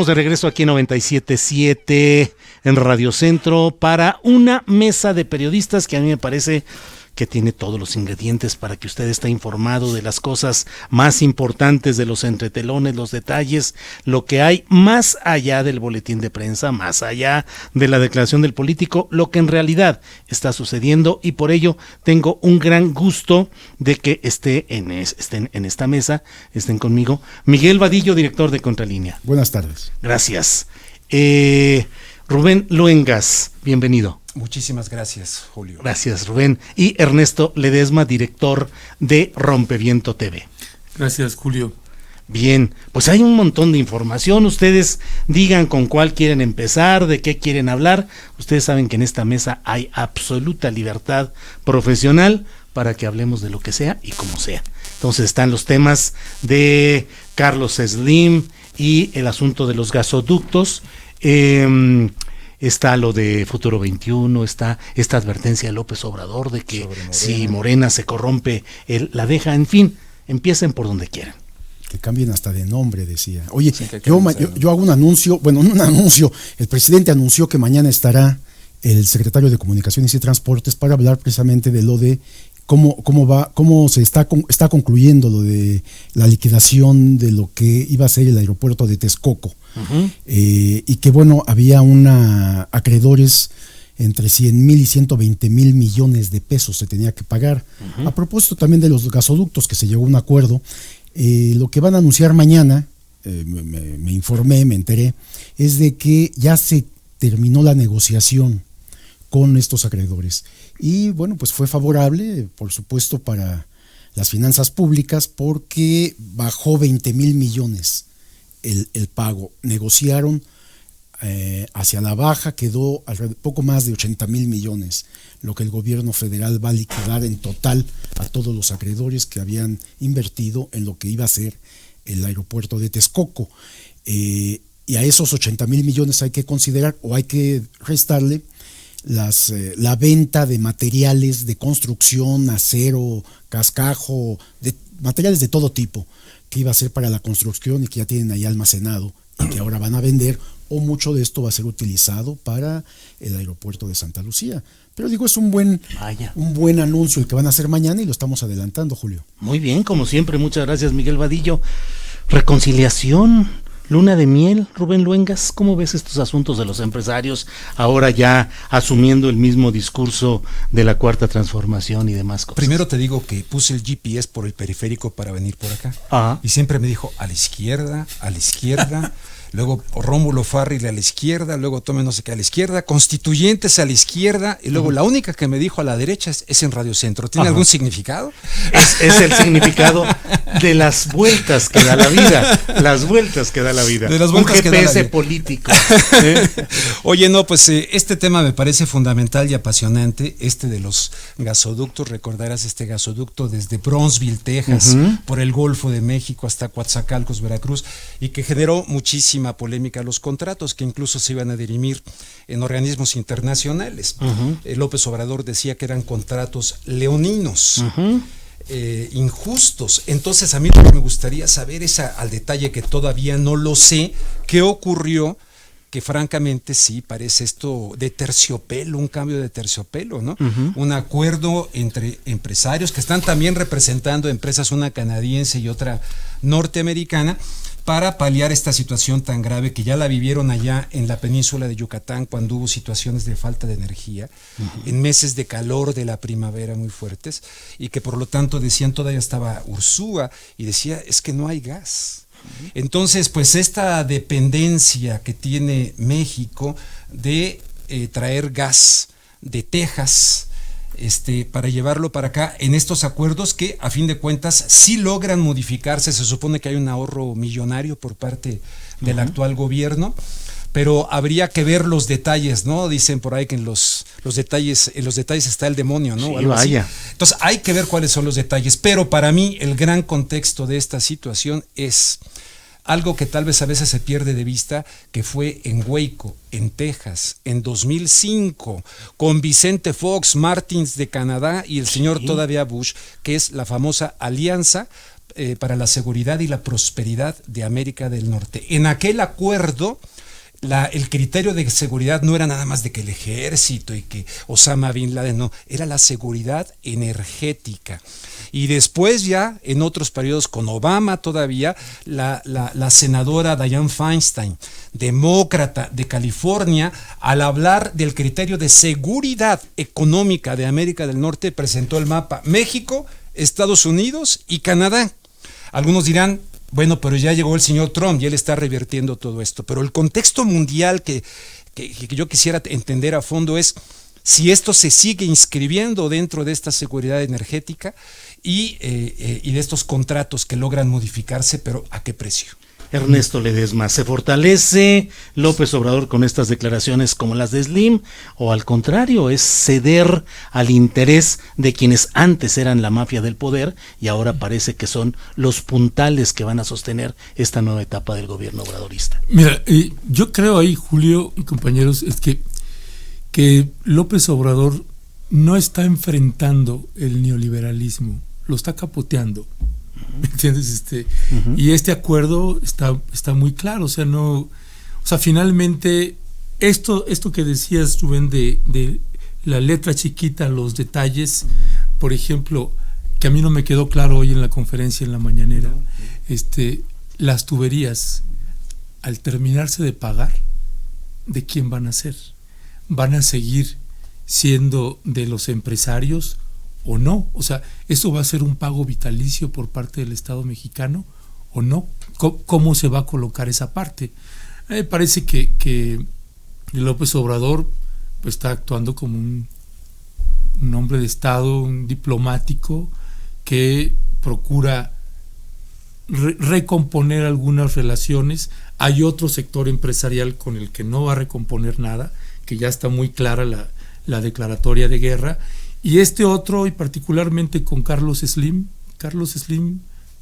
Estamos de regreso aquí en 97.7 en Radio Centro para una mesa de periodistas que a mí me parece que tiene todos los ingredientes para que usted esté informado de las cosas más importantes, de los entretelones, los detalles, lo que hay más allá del boletín de prensa, más allá de la declaración del político, lo que en realidad está sucediendo, y por ello tengo un gran gusto de que estén en esta mesa, estén conmigo. Miguel Vadillo, director de Contralínea. Buenas tardes. Gracias. Rubén Luengas, bienvenido. Muchísimas gracias, Julio. Gracias, Rubén. Y Ernesto Ledesma, director de Rompeviento TV. Gracias, Julio. Bien, pues hay un montón de información. Ustedes digan con cuál quieren empezar, de qué quieren hablar. Ustedes saben que en esta mesa hay absoluta libertad profesional para que hablemos de lo que sea y como sea. Entonces están los temas de Carlos Slim y el asunto de los gasoductos. Está lo de Futuro 21, está esta advertencia de López Obrador de que si Morena se corrompe, él la deja. En fin, empiecen por donde quieran. Que cambien hasta de nombre, decía. Oye, sí, yo hago un anuncio, bueno, no un anuncio, el presidente anunció que mañana estará el secretario de Comunicaciones y Transportes para hablar precisamente de lo de cómo se está concluyendo lo de la liquidación de lo que iba a ser el aeropuerto de Texcoco. Uh-huh. Y que bueno, había acreedores entre 100,000 y 120,000 millones de pesos se tenía que pagar. Uh-huh. A propósito también de los gasoductos, que se llegó a un acuerdo. Lo que van a anunciar mañana, me informé, me enteré, es de que ya se terminó la negociación con estos acreedores. Y bueno, pues fue favorable, por supuesto, para las finanzas públicas, porque bajó 20,000 millones el pago. Negociaron hacia la baja, quedó poco más de 80,000 millones, lo que el gobierno federal va a liquidar en total a todos los acreedores que habían invertido en lo que iba a ser el aeropuerto de Texcoco. Y a esos 80,000 millones hay que considerar, o hay que restarle, la venta de materiales de construcción, acero, cascajo, de materiales de todo tipo, que iba a ser para la construcción y que ya tienen ahí almacenado y que ahora van a vender, o mucho de esto va a ser utilizado para el aeropuerto de Santa Lucía. Pero digo, es un buen anuncio el que van a hacer mañana y lo estamos adelantando, Julio. Muy bien, como siempre, muchas gracias, Miguel Vadillo. Reconciliación, luna de miel, Rubén Luengas, ¿cómo ves estos asuntos de los empresarios ahora ya asumiendo el mismo discurso de la cuarta transformación y demás cosas? Primero te digo que puse el GPS por el periférico para venir por acá. Ah. Y siempre me dijo a la izquierda, luego Rómulo Farril a la izquierda, luego tome no sé qué a la izquierda, Constituyentes a la izquierda, y luego la única que me dijo a la derecha es en Radio Centro. ¿Tiene algún significado? Es el significado de las vueltas que da la vida, las vueltas que da la vida. De las vueltas un GPS político. Oye, no, pues este tema me parece fundamental y apasionante, este de los gasoductos. Recordarás este gasoducto desde Bronzeville, Texas, por el Golfo de México hasta Coatzacoalcos, Veracruz, y que generó muchísima polémica los contratos, que incluso se iban a dirimir en organismos internacionales. López Obrador decía que eran contratos leoninos, injustos. Entonces a mí me gustaría saber al detalle, que todavía no lo sé, qué ocurrió, que francamente sí parece esto de terciopelo, un cambio de terciopelo, ¿no? Un acuerdo entre empresarios que están también representando empresas, una canadiense y otra norteamericana, para paliar esta situación tan grave que ya la vivieron allá en la península de Yucatán, cuando hubo situaciones de falta de energía, en meses de calor de la primavera muy fuertes, y que por lo tanto decían, todavía estaba Ursúa, y decía, es que no hay gas. Entonces, pues esta dependencia que tiene México de traer gas de Texas, para llevarlo para acá en estos acuerdos, que a fin de cuentas sí logran modificarse. Se supone que hay un ahorro millonario por parte del actual gobierno, pero habría que ver los detalles, ¿no? Dicen por ahí que en los detalles está el demonio, ¿no? Sí, vaya. Entonces hay que ver cuáles son los detalles, pero para mí el gran contexto de esta situación es algo que tal vez a veces se pierde de vista, que fue en Waco, en Texas, en 2005, con Vicente Fox Martins de Canadá y el señor todavía Bush, que es la famosa alianza para la seguridad y la prosperidad de América del Norte. En aquel acuerdo, el criterio de seguridad no era nada más de que el ejército y que Osama Bin Laden, no, era la seguridad energética. Y después ya, en otros periodos, con Obama todavía, la senadora Dianne Feinstein, demócrata de California, al hablar del criterio de seguridad económica de América del Norte, presentó el mapa México, Estados Unidos y Canadá. Algunos dirán, bueno, pero ya llegó el señor Trump y él está revirtiendo todo esto. Pero el contexto mundial que yo quisiera entender a fondo es si esto se sigue inscribiendo dentro de esta seguridad energética y de estos contratos que logran modificarse, pero ¿a qué precio? Ernesto Ledesma, ¿se fortalece López Obrador con estas declaraciones como las de Slim o al contrario es ceder al interés de quienes antes eran la mafia del poder y ahora parece que son los puntales que van a sostener esta nueva etapa del gobierno obradorista? Mira, yo creo ahí, Julio y compañeros, es que López Obrador no está enfrentando el neoliberalismo, lo está capoteando. ¿Me entiendes? Y este acuerdo está muy claro, finalmente esto que decías, Rubén, de la letra chiquita, los detalles, por ejemplo, que a mí no me quedó claro hoy en la conferencia en la mañanera, las tuberías, al terminarse de pagar, ¿de quién van a ser? ¿Van a seguir siendo de los empresarios o no? ¿Eso va a ser un pago vitalicio por parte del Estado mexicano o no? ¿Cómo se va a colocar esa parte? Me parece que López Obrador pues, está actuando como un hombre de Estado, un diplomático que procura recomponer algunas relaciones. Hay otro sector empresarial con el que no va a recomponer nada, que ya está muy clara la declaratoria de guerra. Y este otro, y particularmente con Carlos Slim,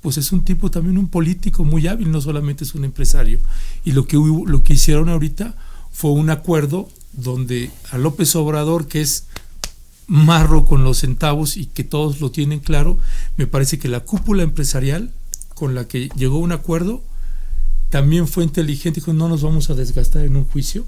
pues es un tipo también, un político muy hábil, no solamente es un empresario. Y lo que hicieron ahorita fue un acuerdo donde a López Obrador, que es marro con los centavos y que todos lo tienen claro, me parece que la cúpula empresarial con la que llegó a un acuerdo también fue inteligente, dijo, no nos vamos a desgastar en un juicio.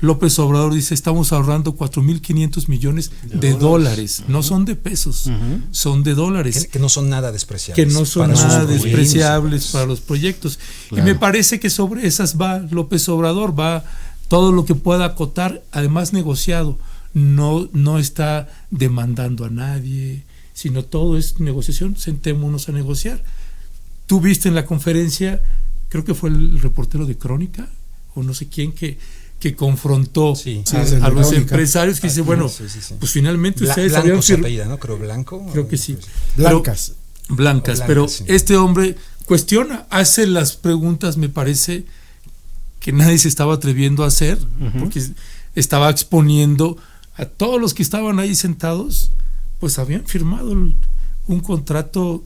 López Obrador dice, estamos ahorrando 4.500 millones de dólares, no son de pesos, son de dólares. Que no son nada despreciables. Que no son nada despreciables para los proyectos. Claro. Y me parece que sobre esas va López Obrador, va todo lo que pueda acotar, además negociado, no está demandando a nadie, sino todo es negociación, sentémonos a negociar. Tú viste en la conferencia, creo que fue el reportero de Crónica, o no sé quién, que confrontó a los empresarios, que dice, bueno, pues finalmente ustedes habían firmado, ¿no? Creo Blanco. Creo que sí. Blancas, pero sí. Este hombre cuestiona, hace las preguntas, me parece, que nadie se estaba atreviendo a hacer, porque estaba exponiendo a todos los que estaban ahí sentados, pues habían firmado un contrato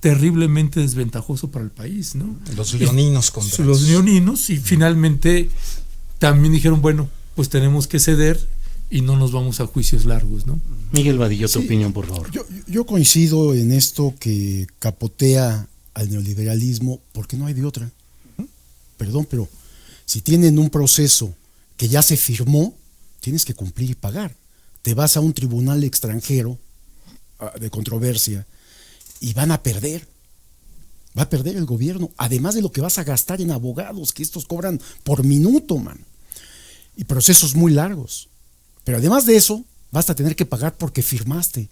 terriblemente desventajoso para el país, ¿no? Los leoninos contra los leoninos, y finalmente también dijeron, bueno, pues tenemos que ceder y no nos vamos a juicios largos, ¿no? Miguel Vadillo, tu opinión, por favor. Yo coincido en esto que capotea al neoliberalismo porque no hay de otra. Perdón, pero si tienen un proceso que ya se firmó, tienes que cumplir y pagar. Te vas a un tribunal extranjero de controversia y van a perder. Va a perder el gobierno, además de lo que vas a gastar en abogados, que estos cobran por minuto, man. Y procesos muy largos. Pero además de eso, vas a tener que pagar porque firmaste.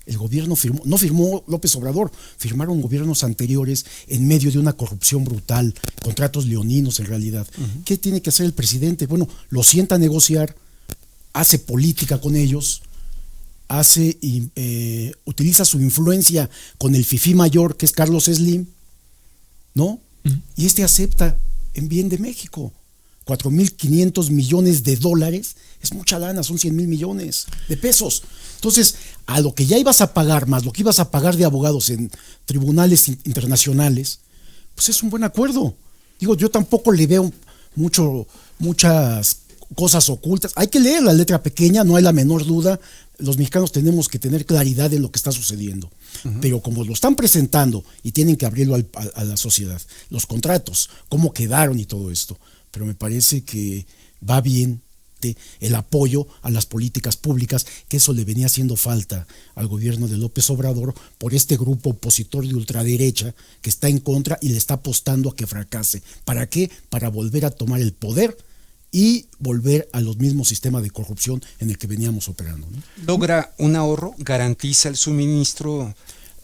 El gobierno firmó, no firmó López Obrador, firmaron gobiernos anteriores en medio de una corrupción brutal, contratos leoninos en realidad. ¿Qué tiene que hacer el presidente? Bueno, lo sienta a negociar, hace política con ellos, utiliza su influencia con el fifí mayor, que es Carlos Slim, ¿no? Y acepta en bien de México. 4.500 millones de dólares es mucha lana, son 100,000 millones de pesos. Entonces, a lo que ya ibas a pagar, más lo que ibas a pagar de abogados en tribunales internacionales, pues es un buen acuerdo. Digo, yo tampoco le veo muchas cosas ocultas. Hay que leer la letra pequeña, no hay la menor duda. los mexicanos tenemos que tener claridad de lo que está sucediendo, pero como lo están presentando y tienen que abrirlo a la sociedad, los contratos, cómo quedaron y todo esto, pero me parece que va bien el apoyo a las políticas públicas, que eso le venía haciendo falta al gobierno de López Obrador por este grupo opositor de ultraderecha que está en contra y le está apostando a que fracase. ¿Para qué? Para volver a tomar el poder y volver a los mismos sistemas de corrupción en el que veníamos operando, ¿no? Logra un ahorro, garantiza el suministro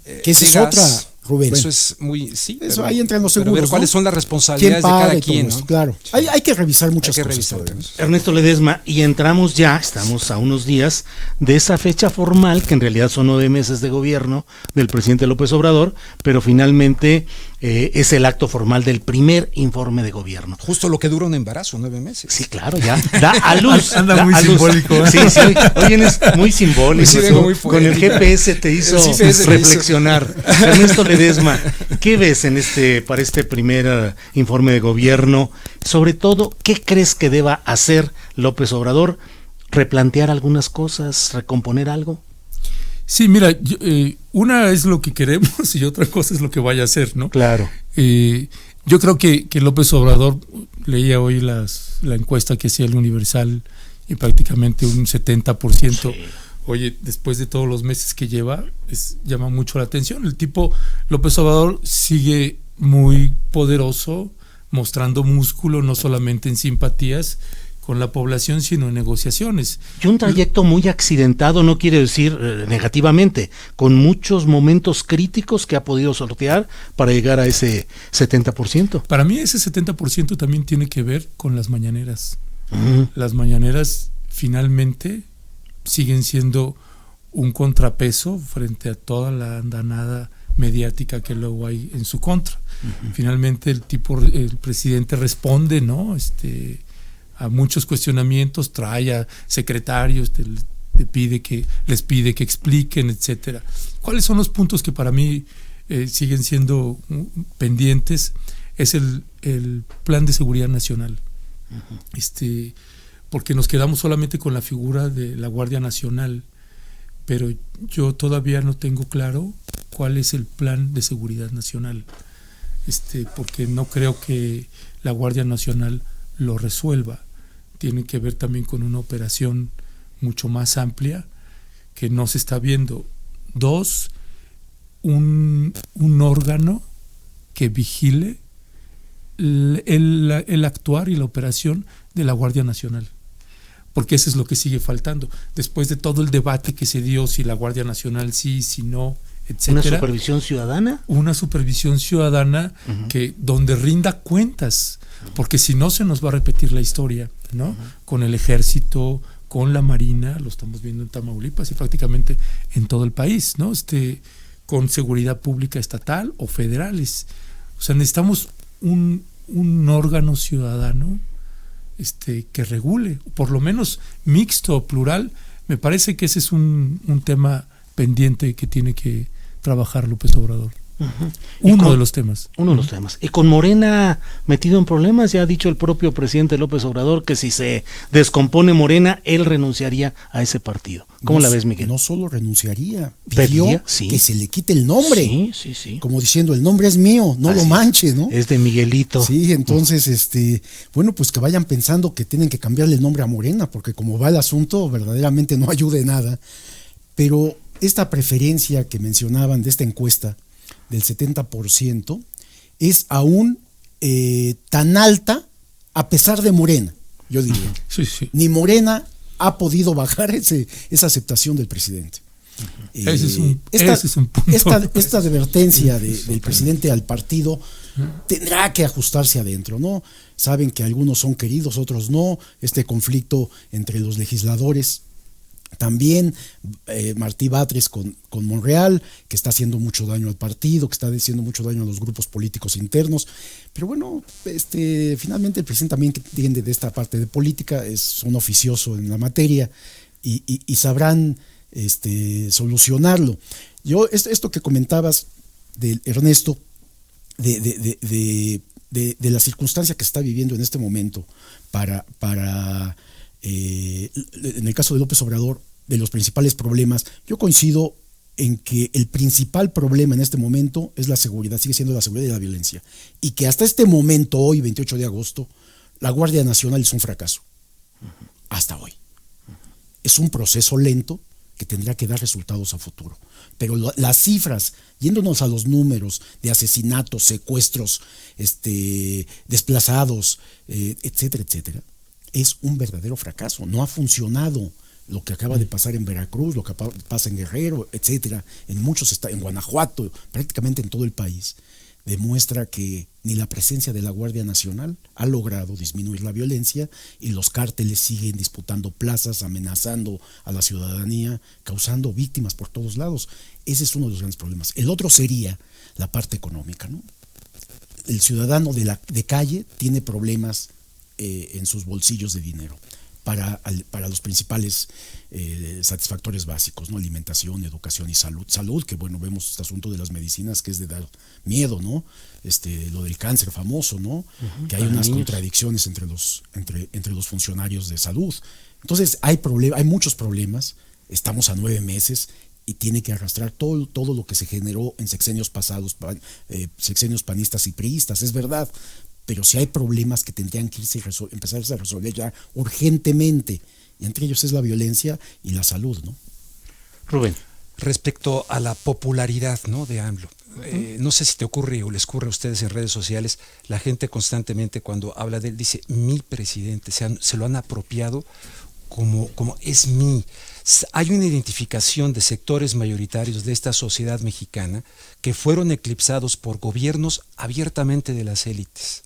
que esa es otra, Rubén. Eso es muy, sí. Eso pero, ahí entran los seguros, pero ¿cuáles son las responsabilidades de cada quien? ¿No? Claro, Sí. hay que revisar muchas cosas. Revisar. Ernesto Ledesma, y estamos a unos días de esa fecha formal, que en realidad son 9 meses de gobierno del presidente López Obrador, pero finalmente es el acto formal del primer informe de gobierno. Justo lo que dura un embarazo, 9 meses. Sí, claro, ya da a luz. Anda muy simbólico. Sí, hoy vienes muy simbólico. Sí, muy con el GPS te hizo reflexionar. Ernesto Ledesma, ¿qué ves para este primer informe de gobierno? Sobre todo, ¿qué crees que deba hacer López Obrador? ¿Replantear algunas cosas? ¿Recomponer algo? Sí, mira, una es lo que queremos y otra cosa es lo que vaya a hacer, ¿no? Claro. Yo creo que López Obrador, leía hoy la encuesta que hacía el Universal y prácticamente un 70%. Sí. Oye, después de todos los meses que lleva, llama mucho la atención. El tipo López Obrador sigue muy poderoso, mostrando músculo, no solamente en simpatías con la población, sino en negociaciones. Y un trayecto muy accidentado, no quiere decir negativamente, con muchos momentos críticos que ha podido sortear para llegar a ese 70%. Para mí ese 70% también tiene que ver con las mañaneras. Las mañaneras finalmente siguen siendo un contrapeso frente a toda la andanada mediática que luego hay en su contra. Finalmente el presidente responde, ¿no? A muchos cuestionamientos, trae a secretarios, les pide que expliquen, etcétera. ¿Cuáles son los puntos que para mí siguen siendo pendientes? Es el plan de seguridad nacional. Porque nos quedamos solamente con la figura de la Guardia Nacional, pero yo todavía no tengo claro cuál es el plan de seguridad nacional, porque no creo que la Guardia Nacional lo resuelva. Tiene que ver también con una operación mucho más amplia que no se está viendo. 2, un órgano que vigile el actuar y la operación de la Guardia Nacional, porque eso es lo que sigue faltando. Después de todo el debate que se dio, si la Guardia Nacional sí, si no, etcétera. ¿Una supervisión ciudadana? Una supervisión ciudadana donde rinda cuentas, porque si no se nos va a repetir la historia, ¿no? Con el ejército, con la marina, lo estamos viendo en Tamaulipas y prácticamente en todo el país, ¿no? Con seguridad pública estatal o federales. O sea, necesitamos un órgano ciudadano que regule, por lo menos mixto o plural. Me parece que ese es un tema pendiente que tiene que trabajar López Obrador. Uno de los temas. Y con Morena metido en problemas, ya ha dicho el propio presidente López Obrador que si se descompone Morena, él renunciaría a ese partido. ¿Cómo la ves, Miguel? No solo renunciaría, pidió que se le quite el nombre. Sí. Como diciendo, el nombre es mío, no lo manches, ¿no? Es de Miguelito. Sí, entonces, bueno, pues que vayan pensando que tienen que cambiarle el nombre a Morena, porque como va el asunto, verdaderamente no ayuda en nada. Pero esta preferencia que mencionaban de esta encuesta, del 70%, es aún tan alta a pesar de Morena, yo diría. Sí. Ni Morena ha podido bajar esa aceptación del presidente. Ese es un punto. Esta advertencia del presidente al partido tendrá que ajustarse adentro, ¿no? Saben que algunos son queridos, otros no. Este conflicto entre los legisladores. También Martí Batres con Monreal, que está haciendo mucho daño al partido, que está haciendo mucho daño a los grupos políticos internos. Pero bueno, finalmente el presidente también entiende de esta parte de política, es un oficioso en la materia y sabrán solucionarlo. Yo, esto que comentabas de Ernesto, de la circunstancia que está viviendo en este momento en el caso de López Obrador, de los principales problemas, yo coincido en que el principal problema en este momento es la seguridad, sigue siendo la seguridad y la violencia. Y que hasta este momento, hoy, 28 de agosto, la Guardia Nacional es un fracaso. Hasta hoy. Es un proceso lento que tendrá que dar resultados a futuro. Pero las cifras, yéndonos a los números de asesinatos, secuestros, desplazados, etcétera, etcétera, es un verdadero fracaso. No ha funcionado lo que acaba de pasar en Veracruz, lo que pasa en Guerrero, etcétera, en muchos estados, en Guanajuato, prácticamente en todo el país, demuestra que ni la presencia de la Guardia Nacional ha logrado disminuir la violencia y los cárteles siguen disputando plazas, amenazando a la ciudadanía, causando víctimas por todos lados. Ese es uno de los grandes problemas. El otro sería la parte económica, ¿no? El ciudadano de calle tiene problemas en sus bolsillos de dinero para los principales satisfactores básicos, ¿no? Alimentación, educación y salud. Salud, que bueno, vemos este asunto de las medicinas que es de dar miedo, ¿no? Lo del cáncer famoso, ¿no? Uh-huh, que hay unas contradicciones entre los funcionarios de salud. Entonces hay muchos problemas, estamos a 9 meses y tiene que arrastrar todo lo que se generó en sexenios pasados, sexenios panistas y priistas, es verdad. Pero sí hay problemas que tendrían que empezarse a resolver ya urgentemente, y entre ellos es la violencia y la salud, ¿no? Rubén. Respecto a la popularidad, ¿no?, de AMLO, no sé si te ocurre o les ocurre a ustedes en redes sociales, la gente constantemente cuando habla de él dice, mi presidente, se lo han apropiado como es mi. Hay una identificación de sectores mayoritarios de esta sociedad mexicana que fueron eclipsados por gobiernos abiertamente de las élites.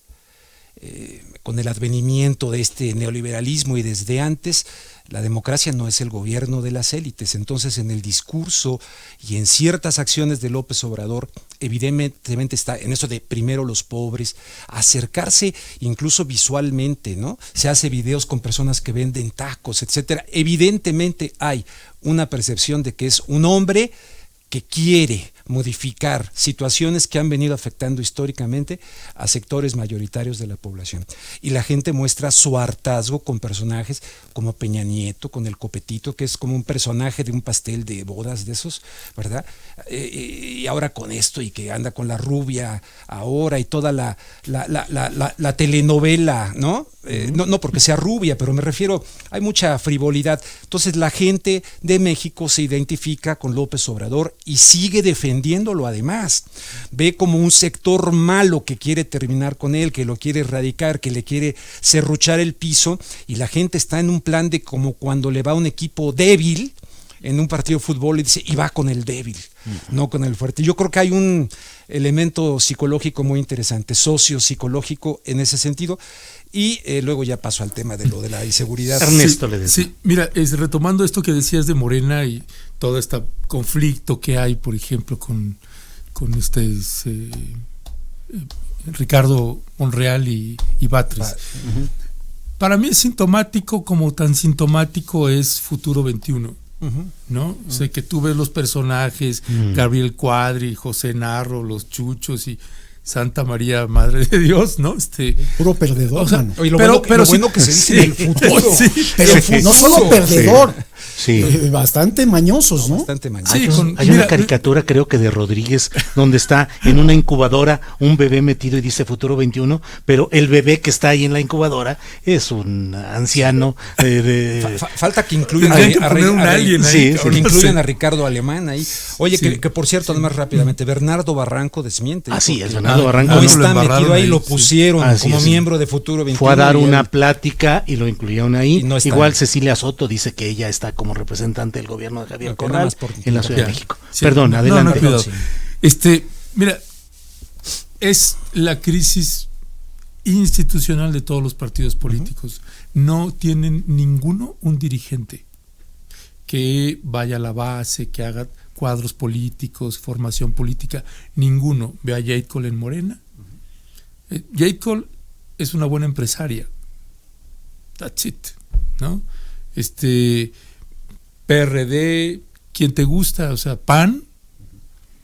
Con el advenimiento de este neoliberalismo y desde antes, la democracia no es el gobierno de las élites. Entonces, en el discurso y en ciertas acciones de López Obrador, evidentemente está en eso de primero los pobres, acercarse incluso visualmente, ¿no? Se hace videos con personas que venden tacos, etcétera. Evidentemente hay una percepción de que es un hombre que quiere modificar situaciones que han venido afectando históricamente a sectores mayoritarios de la población. Y la gente muestra su hartazgo con personajes como Peña Nieto, con el Copetito, que es como un personaje de un pastel de bodas de esos, ¿verdad? Y ahora con esto, y que anda con la rubia ahora, y toda la telenovela, ¿no? No porque sea rubia, pero me refiero, hay mucha frivolidad. Entonces la gente de México se identifica con López Obrador y sigue defendiéndolo además. Ve como un sector malo que quiere terminar con él, que lo quiere erradicar, que le quiere serruchar el piso, y la gente está en un plan de como cuando le va a un equipo débil en un partido de fútbol y dice, y va con el débil, no con el fuerte. Yo creo que hay un elemento psicológico muy interesante, sociopsicológico en ese sentido. Y luego ya paso al tema de lo de la inseguridad. Ernesto le decía. Sí, mira, retomando esto que decías de Morena y todo este conflicto que hay, por ejemplo, con Ricardo Monreal y Batres. Uh-huh. Para mí es sintomático, como tan sintomático es Futuro 21. Uh-huh. ¿No? Uh-huh. O sea, que tú ves los personajes, Gabriel Cuadri, José Narro, los Chuchos y Santa María, Madre de Dios, ¿no? Puro perdedor, o sea, mano. Oye, lo bueno que se dice en el futuro. Pero no solo perdedor. Sí. Bastante mañosos, ¿no? Bastante mañosos. Sí, hay una caricatura, creo que de Rodríguez, donde está en una incubadora un bebé metido y dice Futuro 21, pero el bebé que está ahí en la incubadora es un anciano. Falta que incluyan a Ricardo Alemán ahí. Oye, que por cierto, además rápidamente, Bernardo Barranco desmiente. Sí, es Bernardo Barranco. No está metido ahí, lo pusieron como miembro de Futuro 21. Fue a dar una plática y lo incluyeron ahí. No igual Cecilia Soto dice que ella está como representante del gobierno de Javier Corral en la Ciudad de México. Sí. Perdón, adelante. No, mira, es la crisis institucional de todos los partidos políticos. Uh-huh. No tienen ninguno un dirigente que vaya a la base, que haga cuadros políticos, formación política, ninguno. Ve a Jade Cole en Morena. Jade Cole es una buena empresaria. That's it, ¿no? PRD, quien te gusta, o sea, PAN,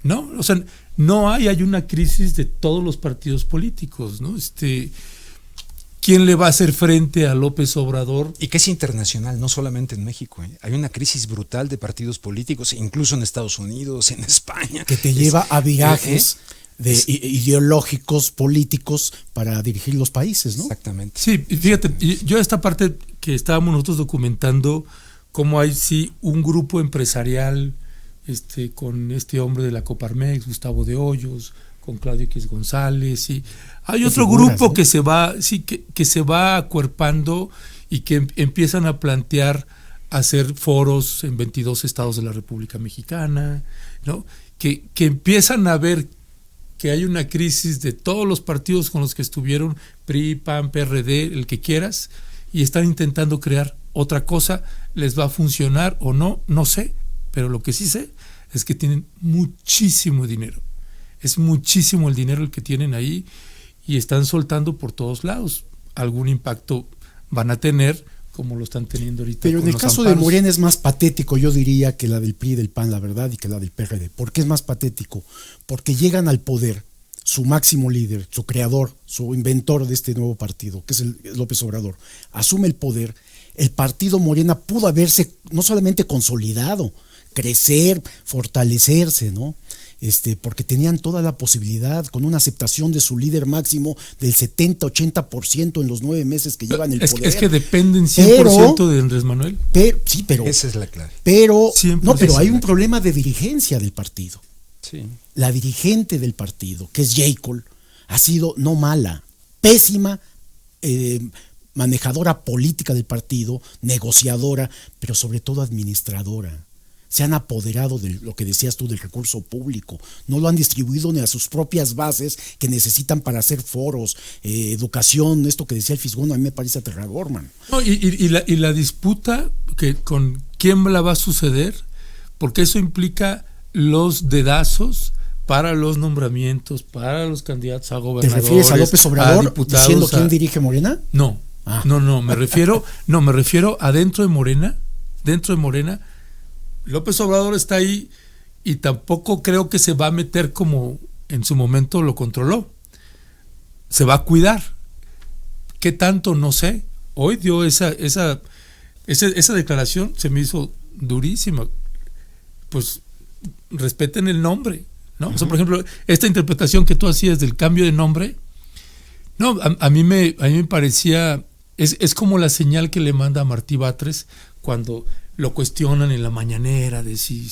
¿no? O sea, no hay una crisis de todos los partidos políticos, ¿no? ¿quién le va a hacer frente a López Obrador? Y que es internacional, no solamente en México. Hay una crisis brutal de partidos políticos, incluso en Estados Unidos, en España. Que te lleva a virajes ideológicos, políticos, para dirigir los países, ¿no? Exactamente. Sí, fíjate, yo esta parte que estábamos nosotros documentando, cómo hay un grupo empresarial con este hombre de la Coparmex, Gustavo de Hoyos, con Claudio X González, y hay otro grupo, ¿no?, que se va acuerpando y que empiezan a plantear hacer foros en 22 estados de la República Mexicana, ¿no? Que empiezan a ver que hay una crisis de todos los partidos con los que estuvieron, PRI, PAN, PRD, el que quieras, y están intentando crear otra cosa. ¿Les va a funcionar o no? No sé, pero lo que sí sé es que tienen muchísimo dinero. Es muchísimo el dinero el que tienen ahí y están soltando por todos lados. Algún impacto van a tener, como lo están teniendo ahorita. Pero en el caso de Morena es más patético, yo diría, que la del PRI y del PAN, la verdad, y que la del PRD. ¿Por qué es más patético? Porque llegan al poder su máximo líder, su creador, su inventor de este nuevo partido, que es el López Obrador, asume el poder. El partido Morena pudo haberse no solamente consolidado, crecer, fortalecerse, ¿no? Porque tenían toda la posibilidad, con una aceptación de su líder máximo del 70-80% en los 9 meses que llevan el poder. Es que dependen 100% de Andrés Manuel. Pero esa es la clave. Pero hay un problema de dirigencia del partido. Sí. La dirigente del partido, que es Jacob, ha sido no mala, pésima, manejadora política del partido, negociadora, pero sobre todo administradora. Se han apoderado de lo que decías tú, del recurso público, no lo han distribuido ni a sus propias bases que necesitan para hacer foros, educación, esto que decía el Fisgón, a mí me parece aterrador, man. No, y la disputa con quién la va a suceder, porque eso implica los dedazos para los nombramientos, para los candidatos a gobernadores. ¿Te refieres a López Obrador, a diputados, diciendo quién dirige Morena? No, me refiero a dentro de Morena. López Obrador está ahí y tampoco creo que se va a meter como en su momento lo controló. Se va a cuidar. ¿Qué tanto? No sé. Hoy dio esa declaración, se me hizo durísima. Pues respeten el nombre, ¿no? O sea, por ejemplo, esta interpretación que tú hacías del cambio de nombre, no, a mí me parecía, es como la señal que le manda a Martí Batres cuando lo cuestionan en la mañanera de si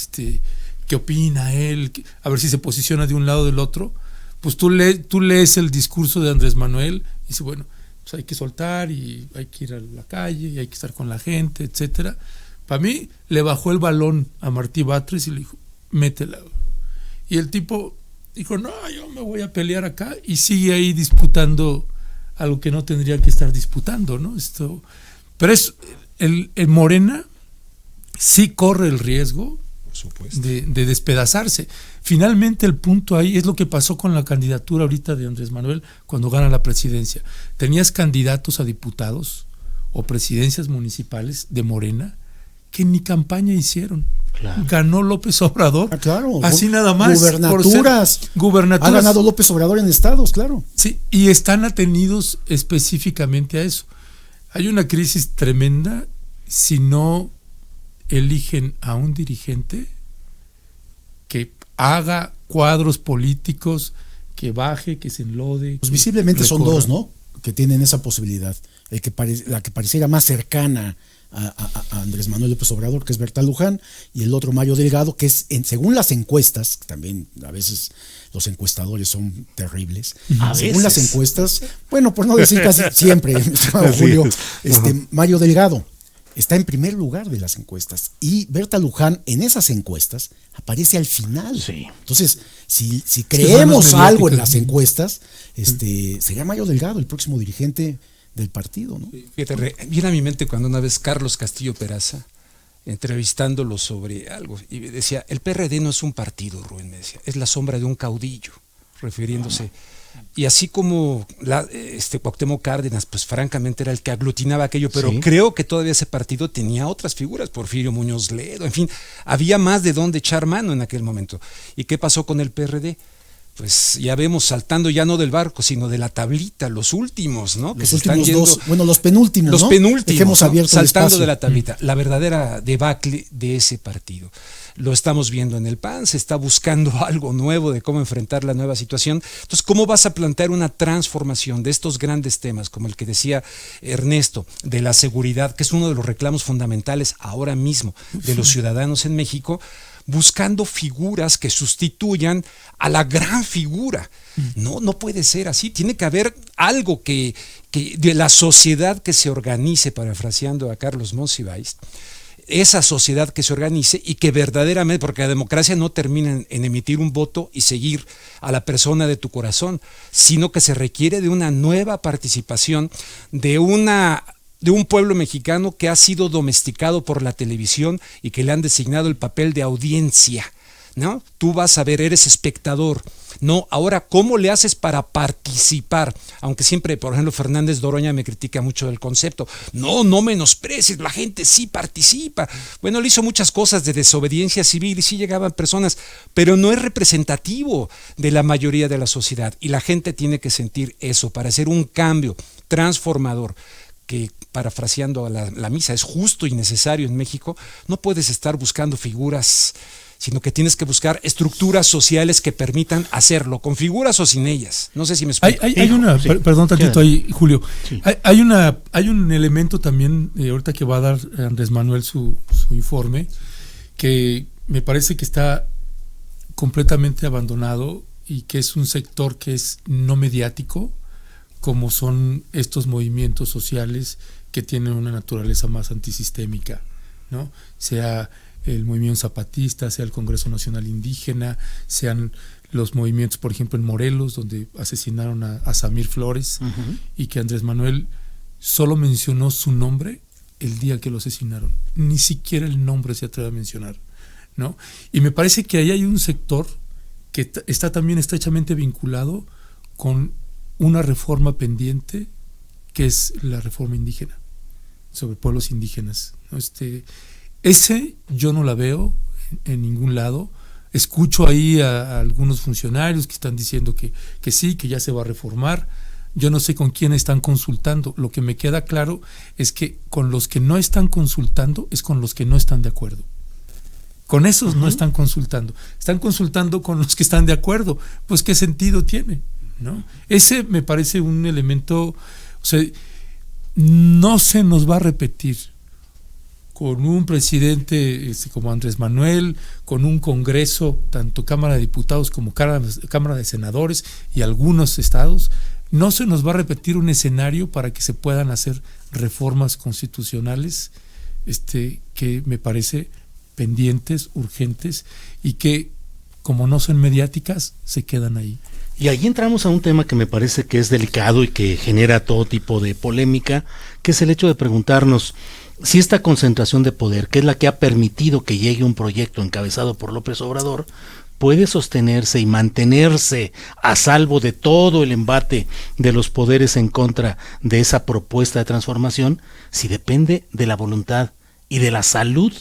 qué opina él, a ver si se posiciona de un lado o del otro. Pues tú lees el discurso de Andrés Manuel y dices, bueno, pues hay que soltar y hay que ir a la calle y hay que estar con la gente, etcétera. Para mí le bajó el balón a Martí Batres y le dijo, métela. Y el tipo dijo, no, yo me voy a pelear acá, y sigue ahí disputando algo que no tendría que estar disputando, ¿no? Pero es el Morena sí corre el riesgo, por supuesto, de despedazarse. Finalmente el punto ahí es lo que pasó con la candidatura ahorita de Andrés Manuel cuando gana la presidencia. Tenías candidatos a diputados o presidencias municipales de Morena que ni campaña hicieron. Claro. Ganó López Obrador. Claro. Así nada más. Gubernaturas. Ha ganado López Obrador en estados, claro. Sí, y están atenidos específicamente a eso. Hay una crisis tremenda si no eligen a un dirigente que haga cuadros políticos, que baje, que se enlode. Pues visiblemente son dos, ¿no?, que tienen esa posibilidad. La que pareciera más cercana a Andrés Manuel López Obrador, que es Berta Luján, y el otro Mario Delgado, que es, según las encuestas, también a veces los encuestadores son terribles, según las encuestas, bueno, por no decir casi siempre, Julio, Mario Delgado está en primer lugar de las encuestas, y Berta Luján en esas encuestas aparece al final. Sí. Entonces, si creemos algo en las encuestas, sería Mario Delgado el próximo dirigente del partido, ¿no? Fíjate, viene a mi mente cuando una vez Carlos Castillo Peraza, entrevistándolo sobre algo, y decía, el PRD no es un partido, Rubén, me decía, es la sombra de un caudillo, refiriéndose. Y así como Cuauhtémoc Cárdenas, pues francamente era el que aglutinaba aquello, pero sí, creo que todavía ese partido tenía otras figuras, Porfirio Muñoz Ledo, en fin, había más de dónde echar mano en aquel momento. ¿Y qué pasó con el PRD? pues ya vemos saltando ya no del barco, sino de la tablita, los últimos, ¿no? Los últimos dos, bueno, los penúltimos, los ¿no? penúltimos, Dejemos ¿no? abierto Saltando de la tablita, la verdadera debacle de ese partido. Lo estamos viendo en el PAN, se está buscando algo nuevo de cómo enfrentar la nueva situación. Entonces, ¿cómo vas a plantear una transformación de estos grandes temas, como el que decía Ernesto, de la seguridad, que es uno de los reclamos fundamentales ahora mismo de los ciudadanos en México, buscando figuras que sustituyan a la gran figura? No puede ser así. Tiene que haber algo que de la sociedad que se organice, parafraseando a Carlos Monsiváis, esa sociedad que se organice y que verdaderamente, porque la democracia no termina en emitir un voto y seguir a la persona de tu corazón, sino que se requiere de una nueva participación de un pueblo mexicano que ha sido domesticado por la televisión y que le han designado el papel de audiencia, ¿no? Tú vas a ver, eres espectador. No, ahora, ¿cómo le haces para participar? Aunque siempre, por ejemplo, Fernández Doroña me critica mucho del concepto. No menosprecies, la gente sí participa. Bueno, le hizo muchas cosas de desobediencia civil y sí llegaban personas, pero no es representativo de la mayoría de la sociedad. Y la gente tiene que sentir eso para hacer un cambio transformador, que, parafraseando a la misa, es justo y necesario en México. No puedes estar buscando figuras, sino que tienes que buscar estructuras sociales que permitan hacerlo, con figuras o sin ellas. No sé si me explico. Perdón tantito ahí, Julio. Sí. Hay un elemento también, ahorita que va a dar Andrés Manuel su informe, que me parece que está completamente abandonado y que es un sector que es no mediático, como son estos movimientos sociales que tienen una naturaleza más antisistémica, ¿no? Sea el movimiento zapatista, sea el Congreso Nacional Indígena, sean los movimientos, por ejemplo, en Morelos, donde asesinaron a Samir Flores, y que Andrés Manuel solo mencionó su nombre el día que lo asesinaron. Ni siquiera el nombre se atreve a mencionar, ¿no? Y me parece que ahí hay un sector que está también estrechamente vinculado con una reforma pendiente, que es la reforma indígena, sobre pueblos indígenas, ¿no? Ese yo no la veo en ningún lado. Escucho ahí a algunos funcionarios que están diciendo que sí, que ya se va a reformar. Yo no sé con quién están consultando. Lo que me queda claro es que con los que no están consultando es con los que no están de acuerdo. Con esos no están consultando. Están consultando con los que están de acuerdo. Pues ¿qué sentido tiene? ¿No? Ese me parece un elemento, o sea, no se nos va a repetir con un presidente como Andrés Manuel, con un Congreso, tanto Cámara de Diputados como Cámara de Senadores y algunos estados. No se nos va a repetir un escenario para que se puedan hacer reformas constitucionales que me parece pendientes, urgentes, y que, como no son mediáticas, se quedan ahí. Y ahí entramos a un tema que me parece que es delicado y que genera todo tipo de polémica, que es el hecho de preguntarnos si esta concentración de poder, que es la que ha permitido que llegue un proyecto encabezado por López Obrador, puede sostenerse y mantenerse a salvo de todo el embate de los poderes en contra de esa propuesta de transformación, si depende de la voluntad y de la salud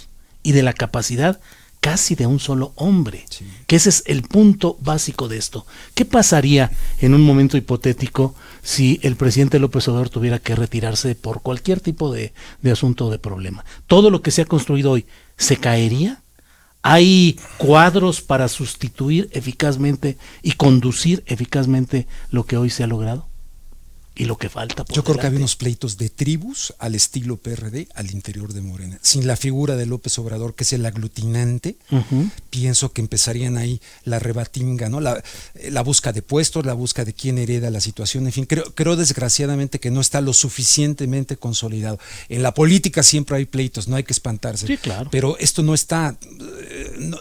y de la capacidad casi de un solo hombre, sí. Que ese es el punto básico de esto. ¿Qué pasaría en un momento hipotético si el presidente López Obrador tuviera que retirarse por cualquier tipo de asunto o de problema? ¿Todo lo que se ha construido hoy se caería? ¿Hay cuadros para sustituir eficazmente y conducir eficazmente lo que hoy se ha logrado? Y lo que falta por Yo creo delante. que había unos pleitos de tribus al estilo PRD al interior de Morena. Sin la figura de López Obrador, que es el aglutinante, pienso que empezarían ahí la rebatinga, ¿no? La busca de puestos, la busca de quién hereda la situación. En fin, creo desgraciadamente que no está lo suficientemente consolidado. En la política siempre hay pleitos, no hay que espantarse. Sí, claro. Pero esto no está,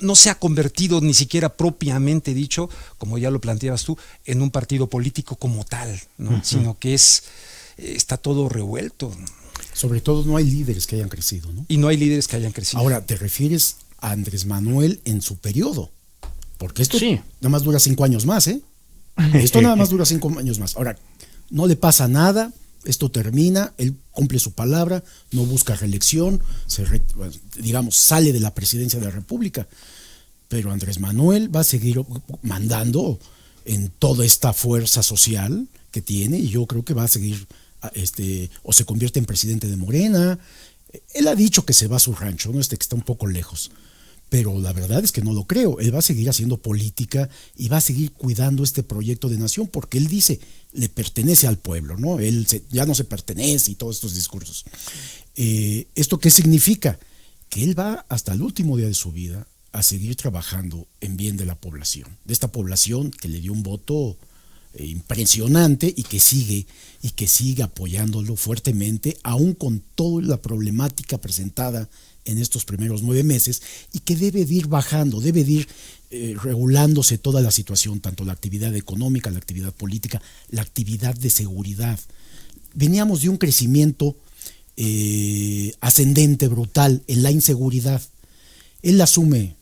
no se ha convertido ni siquiera propiamente dicho, como ya lo planteabas tú, en un partido político como tal, ¿no? Sino que está todo revuelto. Sobre todo no hay líderes que hayan crecido, ¿no? Y no hay líderes que hayan crecido. Ahora, ¿te refieres a Andrés Manuel en su periodo? Porque esto sí. Nada más dura 5 años más, ¿eh? Esto nada más dura 5 años más. Ahora, no le pasa nada, esto termina, él cumple su palabra, no busca reelección, sale de la presidencia de la República. Pero Andrés Manuel va a seguir mandando en toda esta fuerza social que tiene, y yo creo que va a seguir, o se convierte en presidente de Morena. Él ha dicho que se va a su rancho, ¿no? Que está un poco lejos, pero la verdad es que no lo creo. Él va a seguir haciendo política y va a seguir cuidando este proyecto de nación, porque él dice, le pertenece al pueblo, ¿no? Él ya no se pertenece y todos estos discursos. ¿Esto qué significa? Que él va hasta el último día de su vida a seguir trabajando en bien de la población, de esta población que le dio un voto impresionante y que sigue apoyándolo fuertemente, aún con toda la problemática presentada en estos primeros 9 meses, y que debe de ir bajando, debe de ir regulándose toda la situación, tanto la actividad económica, la actividad política, la actividad de seguridad. Veníamos de un crecimiento ascendente, brutal, en la inseguridad. Él asume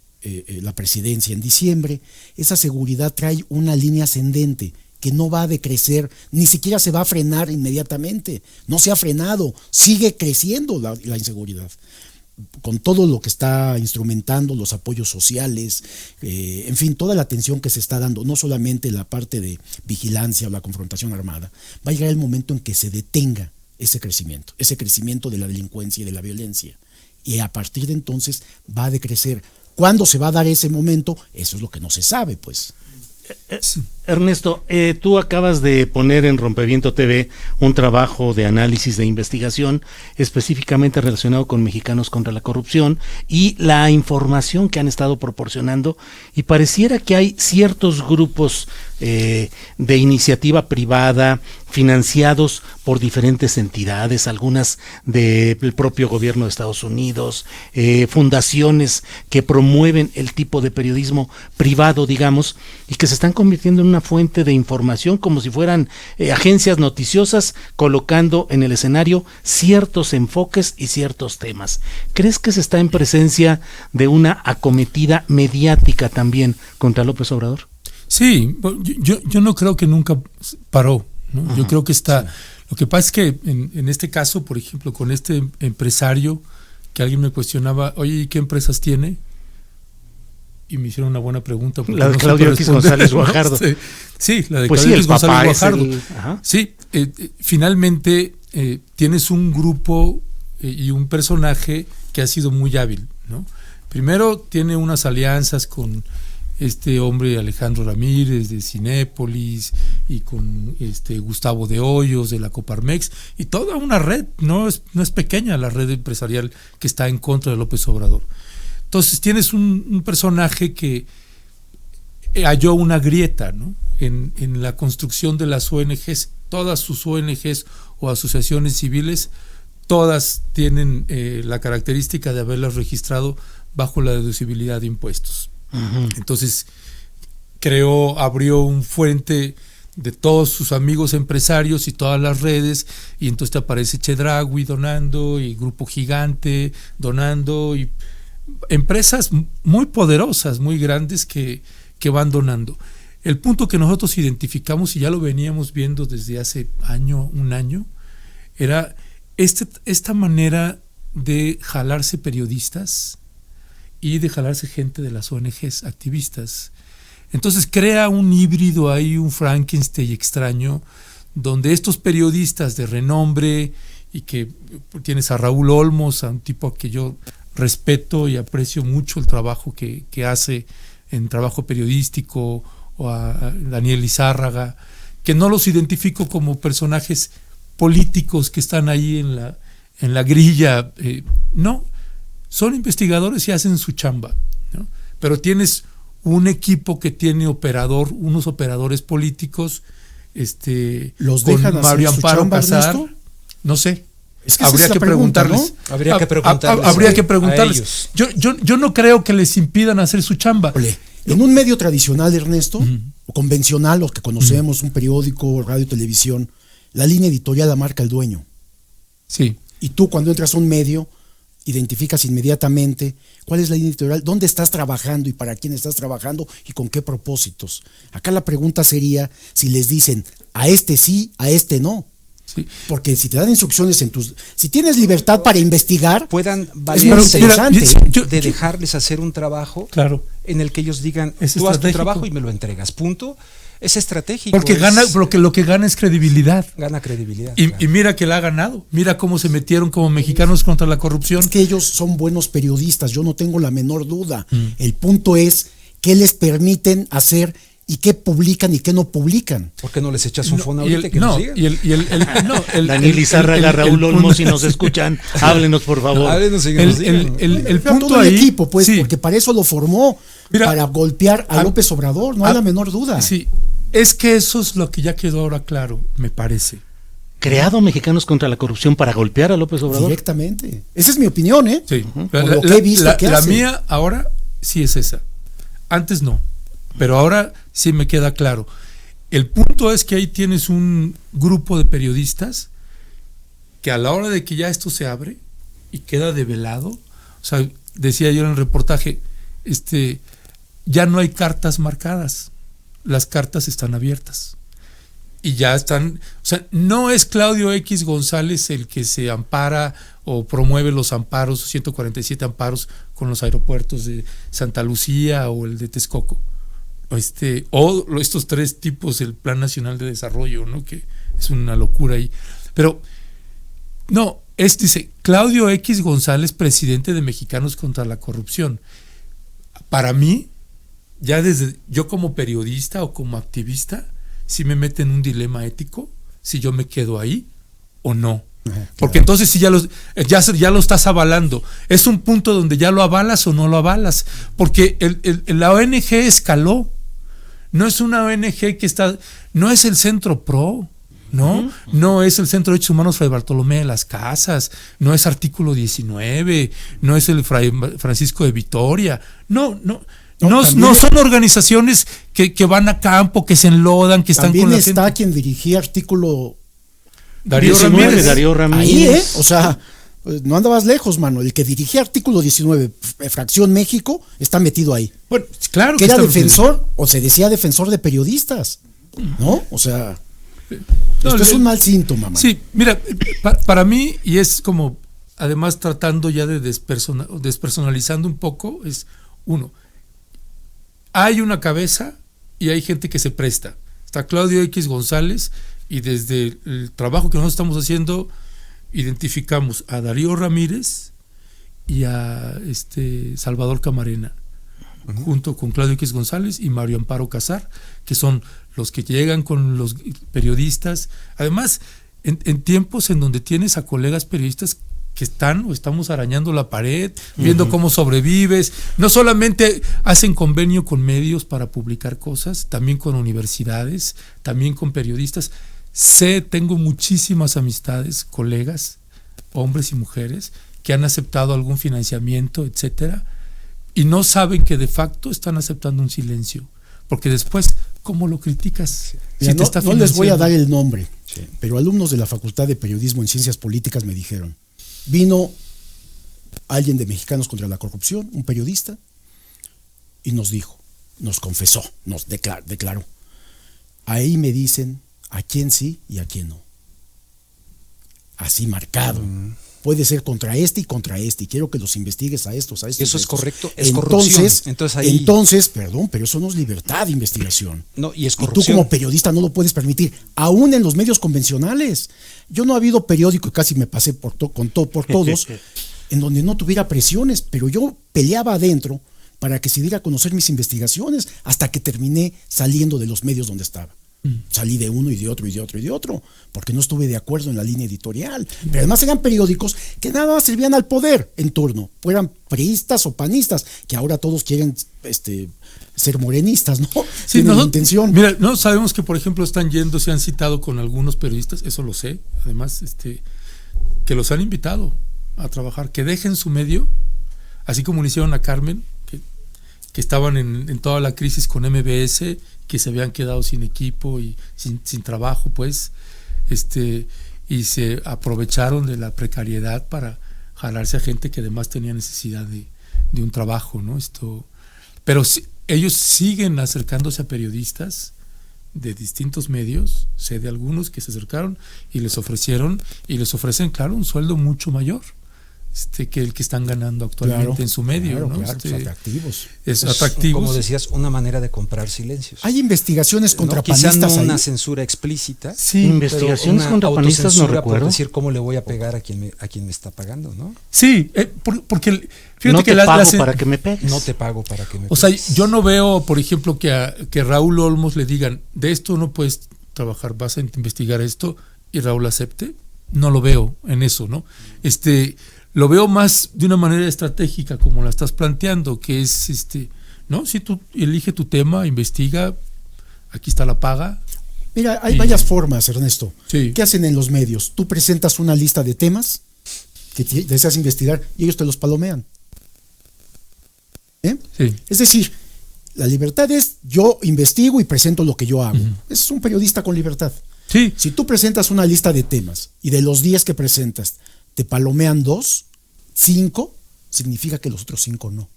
la presidencia en diciembre. Esa seguridad trae una línea ascendente que no va a decrecer, ni siquiera se va a frenar inmediatamente. No se ha frenado, sigue creciendo la inseguridad, con todo lo que está instrumentando, los apoyos sociales, en fin, toda la atención que se está dando, no solamente la parte de vigilancia o la confrontación armada. Va a llegar el momento en que se detenga ese crecimiento de la delincuencia y de la violencia, y a partir de entonces va a decrecer. ¿Cuándo se va a dar ese momento? Eso es lo que no se sabe, pues. Ernesto, tú acabas de poner en Rompeviento TV un trabajo de análisis de investigación específicamente relacionado con Mexicanos contra la Corrupción y la información que han estado proporcionando, y pareciera que hay ciertos grupos de iniciativa privada financiados por diferentes entidades, algunas del propio gobierno de Estados Unidos, fundaciones que promueven el tipo de periodismo privado, digamos, y que se están convirtiendo en una fuente de información como si fueran agencias noticiosas, colocando en el escenario ciertos enfoques y ciertos temas. ¿Crees que se está en presencia de una acometida mediática también contra López Obrador? Sí, yo no creo que nunca paró, ¿no? Yo creo que está. Sí. Lo que pasa es que en este caso, por ejemplo, con este empresario, que alguien me cuestionaba, oye, ¿y qué empresas tiene? Y me hicieron una buena pregunta. La de Claudio X González Guajardo. Sí, la de pues Claudio sí, X González Guajardo. Sí, finalmente tienes un grupo y un personaje que ha sido muy hábil, ¿no? Primero tiene unas alianzas con este hombre Alejandro Ramírez de Cinépolis y con Gustavo de Hoyos de la Coparmex, y toda una red, no es pequeña la red empresarial que está en contra de López Obrador. Entonces tienes un personaje que halló una grieta, ¿no? en la construcción de las ONGs. Todas sus ONGs o asociaciones civiles, todas tienen la característica de haberlas registrado bajo la deducibilidad de impuestos. Uh-huh. Entonces abrió un fuente de todos sus amigos empresarios y todas las redes, y entonces te aparece Chedraui donando, y Grupo Gigante donando, y empresas muy poderosas, muy grandes que van donando. El punto que nosotros identificamos, y ya lo veníamos viendo desde hace un año, era esta manera de jalarse periodistas y de jalarse gente de las ONGs, activistas. Entonces crea un híbrido ahí, un Frankenstein extraño, donde estos periodistas de renombre, y que tienes a Raúl Olmos, a un tipo que yo respeto y aprecio mucho el trabajo que hace en trabajo periodístico, o a Daniel Izárraga, que no los identifico como personajes políticos que están ahí en la grilla, no, son investigadores y hacen su chamba, ¿no? Pero tienes un equipo que tiene unos operadores políticos, ¿los con dejan Mario hacer Amparo su chamba, Casar, Ernesto? No sé. Es que habría que preguntarles. ¿No? Habría que preguntarles. Yo no creo que les impidan hacer su chamba. En un medio tradicional, Ernesto, o convencional, los que conocemos, un periódico, radio, televisión, la línea editorial la marca el dueño. Sí. Y tú, cuando entras a un medio, identificas inmediatamente cuál es la línea editorial, dónde estás trabajando y para quién estás trabajando y con qué propósitos. Acá la pregunta sería si les dicen a este sí, a este no. Sí. Porque si te dan instrucciones si tienes libertad para investigar, puedan valerse de dejarles hacer un trabajo, claro, en el que ellos digan, Es tú haz tu estratégico. trabajo y me lo entregas, punto. Es estratégico. Porque lo que gana es credibilidad. Gana credibilidad. Y, claro. y mira que la ha ganado. Mira cómo se metieron como mexicanos contra la corrupción. Es que ellos son buenos periodistas, yo no tengo la menor duda. El punto es qué les permiten hacer y qué publican y qué no publican. ¿Por qué no les echas un phone Y ahorita que nos digan? Daniel Izárraga, Raúl Olmos, si nos escuchan, háblenos por favor. Háblenos y que nos digan. El Todo punto el ahí, equipo, pues, sí. porque para eso lo formó, Mira, para golpear a López Obrador, no hay la menor duda. Sí, es que eso es lo que ya quedó ahora claro, me parece. ¿Creado Mexicanos contra la Corrupción para golpear a López Obrador? Directamente. Esa es mi opinión, ¿eh? Sí. Por lo que he visto que la hace. mía ahora sí es esa. Antes no, pero ahora sí me queda claro. El punto es que ahí tienes un grupo de periodistas que a la hora de que ya esto se abre y queda develado, o sea, decía yo en el reportaje, ya no hay cartas marcadas, las cartas están abiertas. Y ya están, o sea, no es Claudio X González el que se ampara o promueve los amparos, 147 amparos con los aeropuertos de Santa Lucía o el de Texcoco. O estos tres tipos, el Plan Nacional de Desarrollo, ¿no? Que es una locura ahí. Pero, no, dice Claudio X González, presidente de Mexicanos contra la Corrupción. Para mí, ya desde yo como periodista o como activista, sí me mete en un dilema ético si yo me quedo ahí o no. Porque entonces si ya lo estás avalando, es un punto donde ya lo avalas o no lo avalas, porque la ONG escaló, no es una ONG no es el Centro Pro, ¿no? No es el Centro de Derechos Humanos Fray Bartolomé de las Casas, no es Artículo 19, no es el Fray Francisco de Vitoria, no son organizaciones que van a campo, que se enlodan, que están también con la está gente. quien dirigía Artículo Darío 19, Ramírez. Darío Ramírez. Ahí, o sea, no andabas lejos, mano. El que dirigía Artículo 19, Fracción México, está metido ahí. Bueno, claro Que era está defensor, o se decía defensor de periodistas, ¿no? O sea, No, esto es un mal síntoma, mano. Sí, mira, para mí, y es como, además tratando ya de despersonalizando un poco, es uno, hay una cabeza y hay gente que se presta. Está Claudio X González y desde el trabajo que nosotros estamos haciendo identificamos a Darío Ramírez y a Salvador Camarena, junto con Claudio X González y Mario Amparo Casar, que son los que llegan con los periodistas. Además, en tiempos en donde tienes a colegas periodistas que estamos arañando la pared, viendo cómo sobrevives, no solamente hacen convenio con medios para publicar cosas, también con universidades, también con periodistas. Tengo muchísimas amistades, colegas, hombres y mujeres, que han aceptado algún financiamiento, etcétera, y no saben que de facto están aceptando un silencio, porque después, ¿cómo lo criticas? Mira, Si te está no les voy a financiando. dar el nombre, pero alumnos de la Facultad de Periodismo en Ciencias Políticas me dijeron, vino alguien de Mexicanos contra la Corrupción, un periodista, y nos dijo, nos confesó, nos declaró. Ahí me dicen a quién sí y a quién no. Así marcado. Puede ser contra este y contra este, y quiero que los investigues a estos, a estos. Eso a es estos. correcto, es corrupción. Entonces, perdón, pero eso no es libertad de investigación. No, y es Y tú corrupción. como periodista no lo puedes permitir, aún en los medios convencionales. Yo no ha habido periódico, y casi me pasé por todos, en donde no tuviera presiones, pero yo peleaba adentro para que se diera a conocer mis investigaciones, hasta que terminé saliendo de los medios donde estaba. Salí de uno y de otro y de otro y de otro, porque no estuve de acuerdo en la línea editorial. Pero además eran periódicos que nada más servían al poder en turno, fueran priistas o panistas, que ahora todos quieren ser morenistas, ¿no? Sí, Tienen intención. Mira, no sabemos que por ejemplo se han citado con algunos periodistas, eso lo sé, además que los han invitado a trabajar, que dejen su medio, así como le hicieron a Carmen, que estaban en toda la crisis con MBS, que se habían quedado sin equipo y sin trabajo, pues, y se aprovecharon de la precariedad para jalarse a gente que además tenía necesidad de un trabajo, ¿no? Pero ellos siguen acercándose a periodistas de distintos medios, sé de algunos que se acercaron y les ofrecen, claro, un sueldo mucho mayor que el que están ganando actualmente en su medio, ¿no? Atractivos. Es atractivos. Como decías, una manera de comprar silencios. Hay investigaciones contra panistas. Quizá no una censura explícita. Sí, investigaciones contra panistas no recuerdo. Por decir cómo le voy a pegar a quien me está pagando, ¿no? Sí, porque fíjate no que te pago para que me pegues. No te pago para que me pegues. O sea, yo no veo, por ejemplo, que Raúl Olmos le digan, de esto no puedes trabajar, vas a investigar esto, y Raúl acepte. No lo veo en eso, ¿no? Lo veo más de una manera estratégica, como la estás planteando, que es, ¿no? Si tú elige tu tema, investiga, aquí está la paga. Mira, hay varias formas, Ernesto. Sí. ¿Qué hacen en los medios? Tú presentas una lista de temas que deseas investigar y ellos te los palomean. Sí. Es decir, la libertad es yo investigo y presento lo que yo hago. Es un periodista con libertad. Sí. Si tú presentas una lista de temas y de los 10 que presentas te palomean 2, 5, significa que los otros 5 no.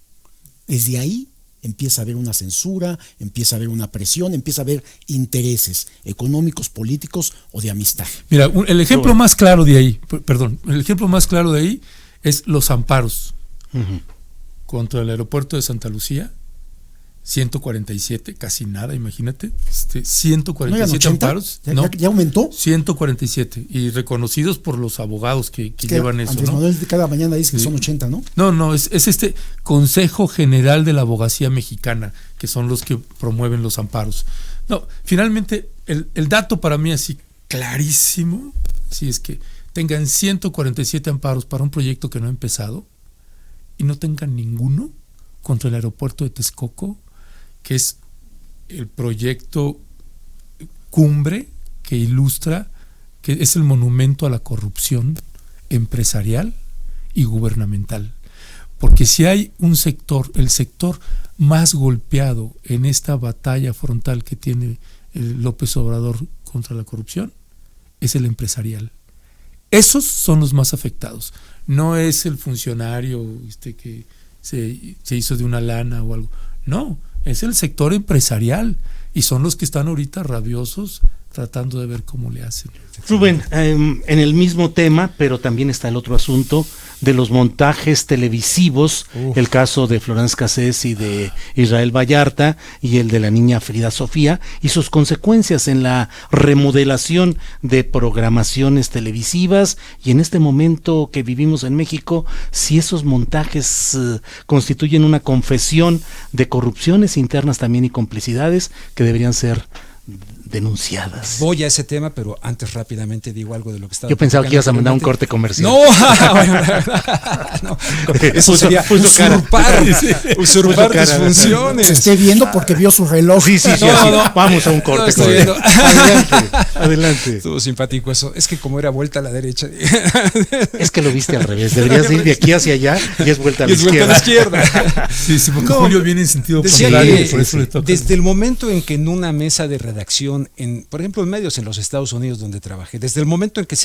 Desde ahí empieza a haber una censura, empieza a haber una presión, empieza a haber intereses económicos, políticos o de amistad. Mira, el ejemplo más claro de ahí, el ejemplo más claro de ahí es los amparos contra el aeropuerto de Santa Lucía. 147, casi nada, imagínate. 147 amparos. ¿Ya aumentó? 147, y reconocidos por los abogados que llevan eso. Andrés Manuel cada mañana dice que son 80, ¿no? No, es Consejo General de la Abogacía Mexicana, que son los que promueven los amparos. No, finalmente, el dato para mí así clarísimo, sí, es que tengan 147 amparos para un proyecto que no ha empezado y no tengan ninguno contra el aeropuerto de Texcoco, que es el proyecto cumbre que ilustra, que es el monumento a la corrupción empresarial y gubernamental. Porque si hay un sector, el sector más golpeado en esta batalla frontal que tiene López Obrador contra la corrupción, es el empresarial. Esos son los más afectados. No es el funcionario que se hizo de una lana o algo. No, es el sector empresarial y son los que están ahorita rabiosos tratando de ver cómo le hacen. Rubén, en el mismo tema, pero también está el otro asunto de los montajes televisivos, el caso de Florence Cassés y de Israel Vallarta y el de la niña Frida Sofía y sus consecuencias en la remodelación de programaciones televisivas y en este momento que vivimos en México, si esos montajes constituyen una confesión de corrupciones internas también y complicidades que deberían ser denunciadas. Voy a ese tema, pero antes rápidamente digo algo de lo que estaba. Yo pensaba que ibas a mandar un corte comercial. No, no, eso sería usurpar tus funciones. Se esté viendo porque vio su reloj. Sí, vamos a un corte comercial. Adelante. Estuvo simpático eso. Es que como era vuelta a la derecha. Es que lo viste al revés. Deberías ir de aquí hacia allá y es vuelta a la izquierda. Sí, porque Julio viene en sentido contrario. Desde el momento en que en una mesa de redacción, por ejemplo en medios en los Estados Unidos donde trabajé, desde el momento en que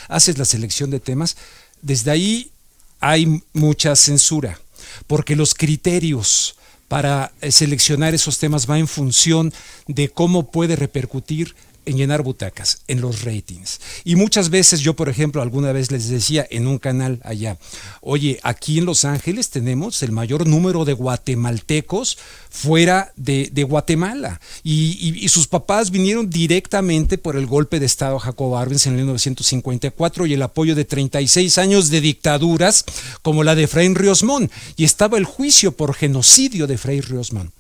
haces la selección de temas, desde ahí hay mucha censura, porque los criterios para seleccionar esos temas va en función de cómo puede repercutir en llenar butacas, en los ratings. Y muchas veces yo, por ejemplo, alguna vez les decía en un canal allá, oye, aquí en Los Ángeles tenemos el mayor número de guatemaltecos fuera de Guatemala. Y sus papás vinieron directamente por el golpe de Estado a Jacobo Arbenz en 1954 y el apoyo de 36 años de dictaduras como la de Efraín Ríos Montt. Y estaba el juicio por genocidio de Efraín Ríos Montt.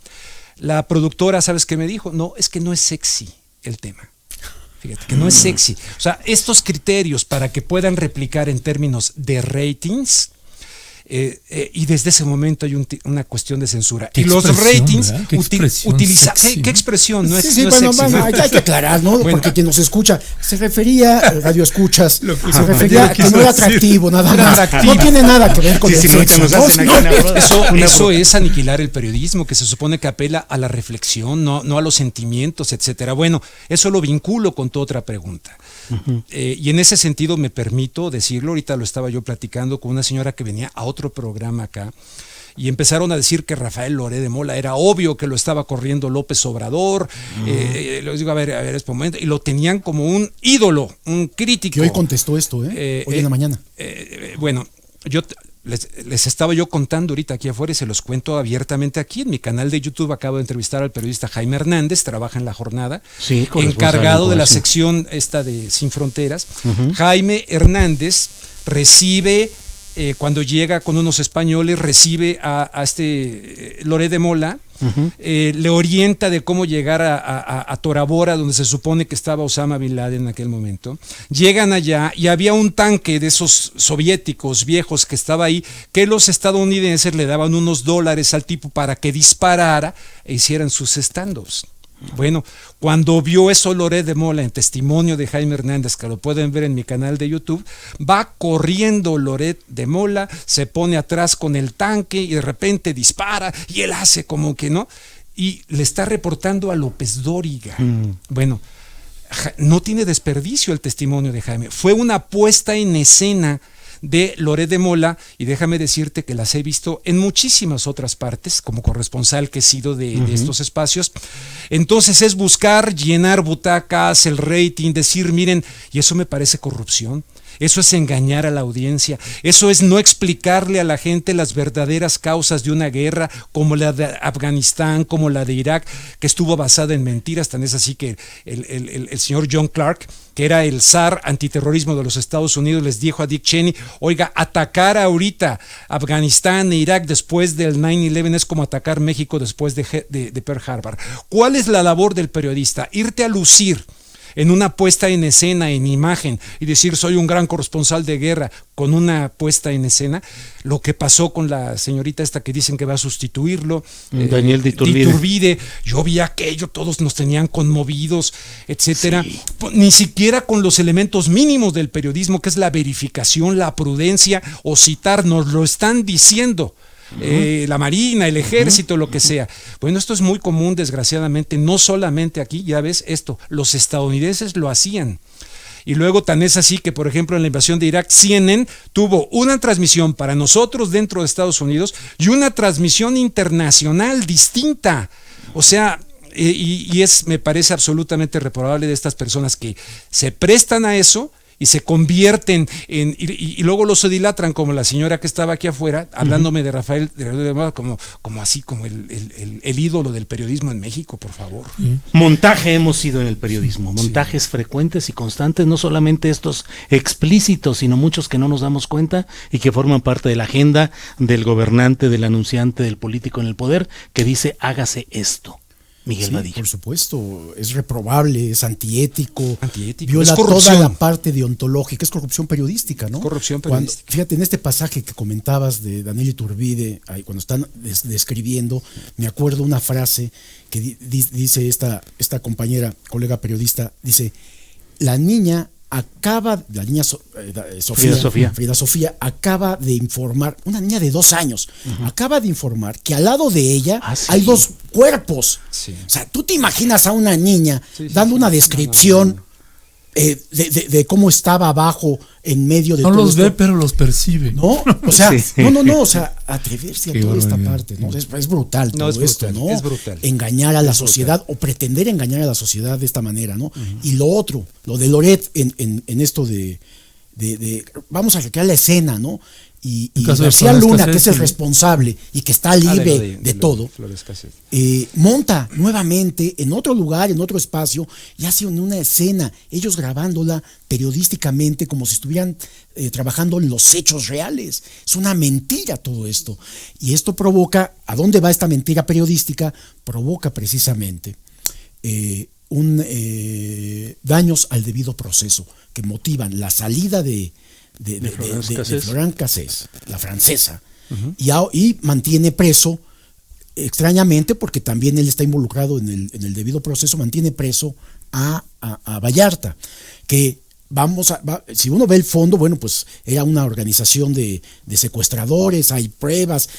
La productora, ¿sabes qué me dijo? No, es que no es sexy el tema. Fíjate que no es sexy. O sea, estos criterios para que puedan replicar en términos de ratings, y desde ese momento hay una cuestión de censura. Y los ratings utilizan. ¿Qué expresión? No es sexy. Hay que aclarar, ¿no? Bueno, porque quien nos escucha se refería, radio escuchas, se refería a que no era atractivo, nada más. No tiene nada que ver con eso es aniquilar el periodismo, que se supone que apela a la reflexión, no a los sentimientos, etcétera. Bueno, eso lo vinculo con tu otra pregunta. Y en ese sentido me permito decirlo, ahorita lo estaba yo platicando con una señora que venía a otro programa acá y empezaron a decir que Rafael Loré de Mola era obvio que lo estaba corriendo López Obrador. Les digo, a ver, es un momento, y lo tenían como un ídolo, un crítico. Que hoy contestó esto, hoy en la mañana. Bueno, les estaba yo contando ahorita aquí afuera y se los cuento abiertamente aquí en mi canal de YouTube. Acabo de entrevistar al periodista Jaime Hernández, trabaja en La Jornada, sí, encargado de la sección esta de Sin Fronteras. Jaime Hernández recibe, cuando llega con unos españoles, recibe a Loret de Mola, le orienta de cómo llegar a Tora Bora, donde se supone que estaba Osama Bin Laden en aquel momento. Llegan allá y había un tanque de esos soviéticos viejos que estaba ahí, que los estadounidenses le daban unos $, al tipo para que disparara e hicieran sus stand-ups. Bueno, cuando vio eso Loret de Mola, en testimonio de Jaime Hernández, que lo pueden ver en mi canal de YouTube, va corriendo Loret de Mola, se pone atrás con el tanque y de repente dispara y él hace como que no, y le está reportando a López Dóriga. Bueno, no tiene desperdicio el testimonio de Jaime, fue una puesta en escena de Loret de Mola, y déjame decirte que las he visto en muchísimas otras partes, como corresponsal que he sido de estos espacios. Entonces es buscar llenar butacas, el rating, decir, miren, y eso me parece corrupción. Eso es engañar a la audiencia, eso es no explicarle a la gente las verdaderas causas de una guerra como la de Afganistán, como la de Irak, que estuvo basada en mentiras. Tan es así que el señor John Clark, que era el zar antiterrorismo de los Estados Unidos, les dijo a Dick Cheney, oiga, atacar ahorita Afganistán e Irak después del 9/11 es como atacar México después de Pearl Harbor. ¿Cuál es la labor del periodista? Irte a lucir en una puesta en escena, en imagen, y decir soy un gran corresponsal de guerra con una puesta en escena. Lo que pasó con la señorita esta que dicen que va a sustituirlo, Daniel de Iturbide. Yo vi aquello, todos nos tenían conmovidos, etcétera. Sí. Ni siquiera con los elementos mínimos del periodismo, que es la verificación, la prudencia o citar, nos lo están diciendo. La Marina, el Ejército, lo que sea. Bueno, esto es muy común, desgraciadamente, no solamente aquí, ya ves esto, los estadounidenses lo hacían. Y luego tan es así que, por ejemplo, en la invasión de Irak, CNN tuvo una transmisión para nosotros dentro de Estados Unidos y una transmisión internacional distinta. O sea, me parece absolutamente reprobable de estas personas que se prestan a eso y se convierten en, y luego los dilatran, como la señora que estaba aquí afuera, hablándome de Rafael como así, como el ídolo del periodismo en México, por favor. Montaje hemos sido en el periodismo, montajes frecuentes y constantes, no solamente estos explícitos, sino muchos que no nos damos cuenta y que forman parte de la agenda del gobernante, del anunciante, del político en el poder, que dice hágase esto. Miguel Vadillo. Por supuesto, es reprobable, es antiético, viola es toda la parte deontológica, es corrupción periodística, ¿no? Corrupción periodística. Fíjate, en este pasaje que comentabas de Daniel Iturbide, cuando están describiendo, me acuerdo una frase que dice esta compañera, colega periodista, dice, la niña Frida Sofía acaba de informar, una niña de 2 años, acaba de informar que al lado de ella hay 2 cuerpos. Sí. O sea, tú te imaginas a una niña dando una descripción de cómo estaba abajo en medio de no todo los esto. Ve, pero los percibe. No, o sea, no, o sea, atreverse a toda esta parte, ¿no? Es brutal todo esto, ¿no? Es brutal. Engañar a la sociedad o pretender engañar a la sociedad de esta manera, ¿no? Y lo otro, lo de Loret en esto de vamos a recrear la escena, ¿no? Y García Luna, que es el responsable y que está libre de todo, monta nuevamente en otro lugar, en otro espacio, y hace una escena, ellos grabándola periodísticamente como si estuvieran trabajando en los hechos reales. Es una mentira todo esto. Y esto provoca, ¿a dónde va esta mentira periodística? Provoca precisamente daños al debido proceso que motivan la salida de Florence Cassés, la francesa, y mantiene preso, extrañamente, porque también él está involucrado en el debido proceso, mantiene preso a Vallarta, que si uno ve el fondo, bueno, pues era una organización de secuestradores, hay pruebas,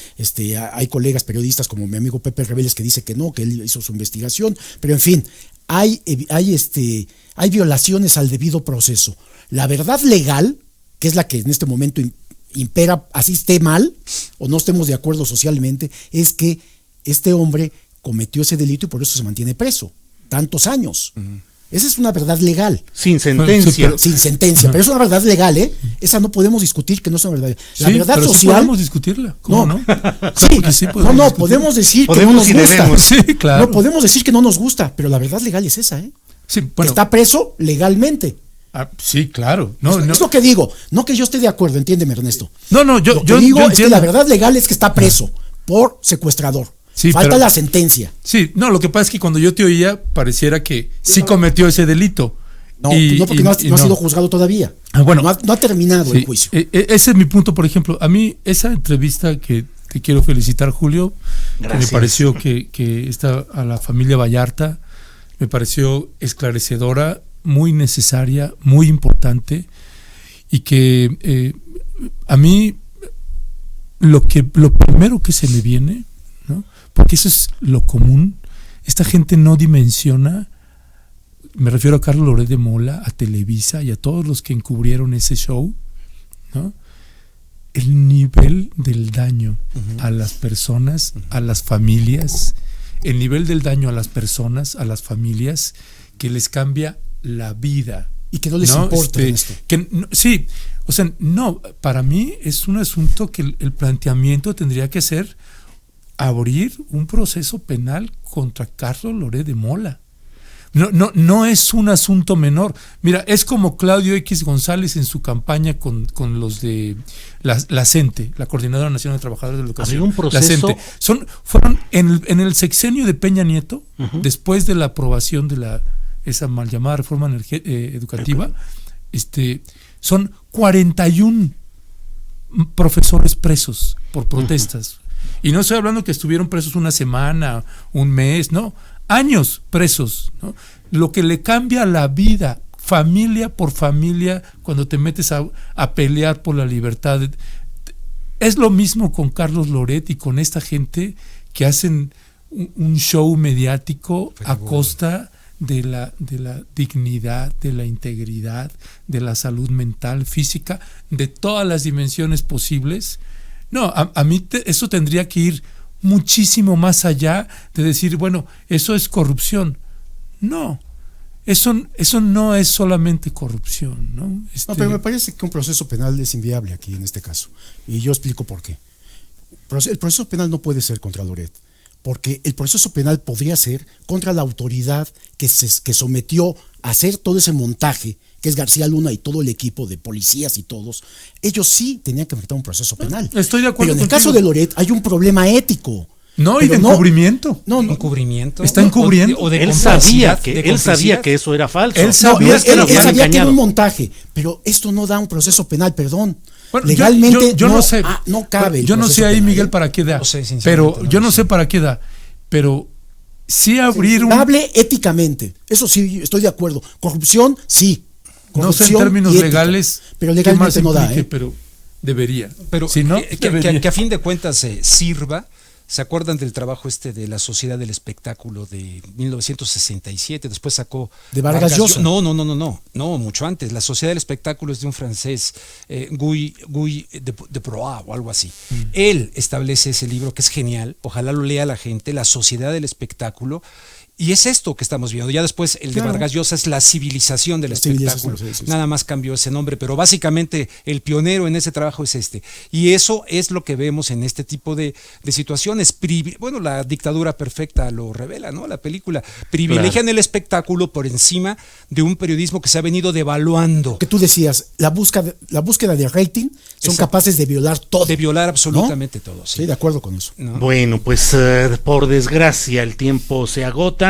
hay colegas periodistas como mi amigo Pepe Rebeles que dice que no, que él hizo su investigación, pero en fin, hay violaciones al debido proceso. La verdad legal, que es la que en este momento impera, así esté mal o no estemos de acuerdo socialmente, es que este hombre cometió ese delito y por eso se mantiene preso tantos años. Esa es una verdad legal. Sin sentencia. Sin sentencia, pero es una verdad legal, ¿eh? Esa no podemos discutir que no es una verdad. La verdad pero social. Sí podemos discutirla. ¿Cómo no? Sí, podemos decir que no nos gusta. Sí, claro. No podemos decir que no nos gusta, pero la verdad legal es esa, ¿eh? Sí, bueno. Que está preso legalmente. Sí, claro. Es lo que digo. No que yo esté de acuerdo, entiéndeme, Ernesto. Yo digo yo es que la verdad legal es que está preso por secuestrador. Sí, falta la sentencia. Sí, lo que pasa es que cuando yo te oía pareciera que sí cometió ese delito. No, porque no ha sido juzgado todavía. Bueno, no ha terminado el juicio. Ese es mi punto, por ejemplo. A mí esa entrevista que te quiero felicitar, Julio, que me pareció que está a la familia Vallarta, me pareció esclarecedora, muy necesaria, muy importante, y que a mí lo primero que se me viene, ¿no? Porque eso es lo común, esta gente no dimensiona, me refiero a Carlos Loret de Mola, a Televisa y a todos los que encubrieron ese show, ¿no? El nivel del daño a las personas, a las familias, el nivel del daño a las personas, a las familias, que les cambia la vida. Y que no les importa esto. Sí, o sea, para mí es un asunto que el planteamiento tendría que ser abrir un proceso penal contra Carlos Loret de Mola. No es un asunto menor. Mira, es como Claudio X González en su campaña con los de la CENTE, la Coordinadora Nacional de Trabajadores de la Educación. Había un proceso. La CENTE. Fueron en el sexenio de Peña Nieto, después de la aprobación de esa mal llamada reforma educativa, son 41 profesores presos por protestas. Y no estoy hablando que estuvieron presos una semana, un mes, no, años presos, ¿no? Lo que le cambia la vida, familia por familia, cuando te metes a pelear por la libertad. Es lo mismo con Carlos Loret y con esta gente que hacen un show mediático a costa de la dignidad, de la integridad, de la salud mental, física, de todas las dimensiones posibles. No, a mí eso tendría que ir muchísimo más allá de decir, bueno, eso es corrupción. No, eso no es solamente corrupción, ¿no? No, pero me parece que un proceso penal es inviable aquí en este caso. Y yo explico por qué. El proceso penal no puede ser contra Loret, porque el proceso penal podría ser contra la autoridad que sometió a hacer todo ese montaje, que es García Luna y todo el equipo de policías y todos. Ellos sí tenían que enfrentar un proceso penal. Estoy de acuerdo. Pero en el caso de Loret hay un problema ético. No, y de encubrimiento. ¿Encubrimiento? Está encubriendo. O de él sabía que eso era falso. Él sabía que era un montaje, pero esto no da un proceso penal, perdón. Bueno, legalmente yo no sé. No cabe. Yo no sé ahí, Miguel, para qué da. Pero yo no sé para qué da. Pero sí abrir hable éticamente. Eso sí, estoy de acuerdo. Corrupción, sí. No sé en términos legales, pero legalmente no da, pero debería. Pero si no, que a fin de cuentas sirva. ¿Se acuerdan del trabajo de la Sociedad del Espectáculo de 1967? Después sacó de Vargas Llosa. No, mucho antes. La Sociedad del Espectáculo es de un francés, Guy de Proa o algo así. Él establece ese libro que es genial. Ojalá lo lea la gente. La Sociedad del Espectáculo. Y es esto que estamos viendo. Ya después el de Vargas Llosa es la civilización del espectáculo. Sí. Nada más cambió ese nombre, pero básicamente el pionero en ese trabajo es este. Y eso es lo que vemos en este tipo de situaciones. Bueno, la dictadura perfecta lo revela, ¿no? La película. Privilegian el espectáculo por encima de un periodismo que se ha venido devaluando. Que tú decías, la búsqueda de rating son capaces de violar todo. De violar absolutamente todo. Sí. Estoy de acuerdo con eso. ¿No? Bueno, pues por desgracia el tiempo se agota.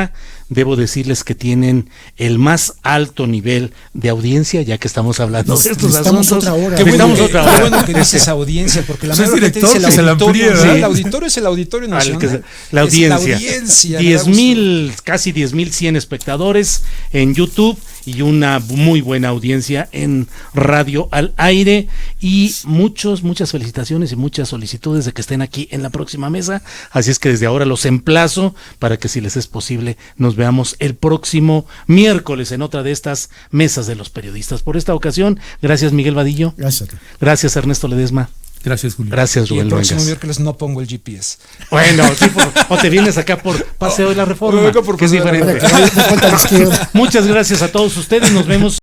Debo decirles que tienen el más alto nivel de audiencia, ya que estamos hablando de estos asuntos. Otra hora. Qué bueno que dices audiencia, porque la mayor gente dice el auditorio. El auditorio es el Auditorio Nacional. La audiencia. 10,000, casi 10,100 espectadores en YouTube y una muy buena audiencia en Radio al Aire. Y muchas felicitaciones y muchas solicitudes de que estén aquí en la próxima mesa. Así es que desde ahora los emplazo para que, si les es posible, nos veamos el próximo miércoles en otra de estas mesas de los periodistas. Por esta ocasión, gracias Miguel Vadillo. Gracias. Gracias Ernesto Ledesma. Gracias, Julio. Gracias, Y Rubén el próximo Luengas. miércoles no pongo el GPS. Bueno, sí, o te vienes acá por Paseo de la Reforma, vengo por que es Paseo de la diferente. Falta la izquierda. Muchas gracias a todos ustedes. Nos vemos